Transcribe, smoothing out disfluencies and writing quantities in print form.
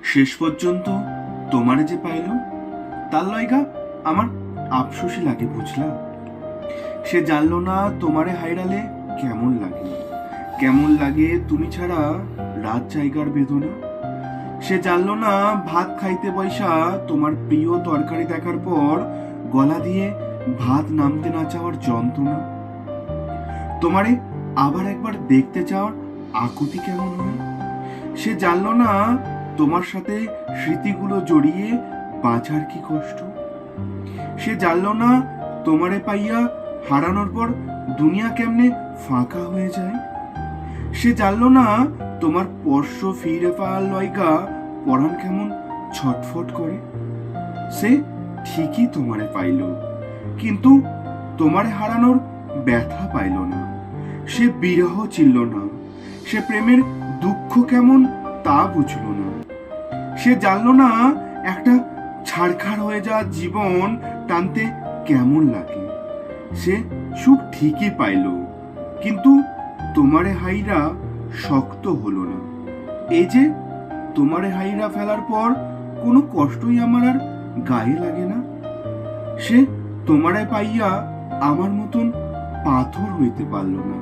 শেষ পর্যন্ত তোমারে যে পাইল, তার লয়গা আমার আফসোসই লাগে, বুঝলা? সে জানলো না তোমারে হাইরালে কেমন লাগে, কেমন লাগে তুমি ছাড়া রাত জায়গার বেদনা। সে জানলো না ভাত খাইতে বৈশা তোমার প্রিয় তরকারি দেখার পর গলা দিয়ে ভাত নামতে না চাওয়ার যন্ত্রণা। তোমারে আবার একবার দেখতে চাওয়ার আকুতি কেমন হয়। সে জানলো না তোমার সাথে স্মৃতিগুলো জড়িয়ে বাঁচার কি কষ্ট। সে জানলো না তোমারে পাইয়া হারানোর পর দুনিয়া কেমনে ফাঁকা হয়ে যায়। সে জানলো না তোমার স্পর্শ ফিরে পাওয়ার লয়গা পরাণ কেমন ছটফট করে। সে ঠিকই তোমারে পাইল, কিন্তু তোমারে হারানোর ব্যথা পাইল না। সে বিরহ চিনল না, সে প্রেমের দুঃখ কেমন তা বুঝল না। সে জানলো না একটা ছাড়খাড় হয়ে যাওয়া জীবন টানতে কেমন লাগে। সে সুখ ঠিকই পাইল, কিন্তু তোমারে হাইরা শক্ত হলো না। এই যে তোমারে হাইরা ফেলার পর কোনো কষ্টই আমার আর গায়ে লাগে না। সে তোমারে পাইয়া আমার মতন পাথর হইতে পারল না।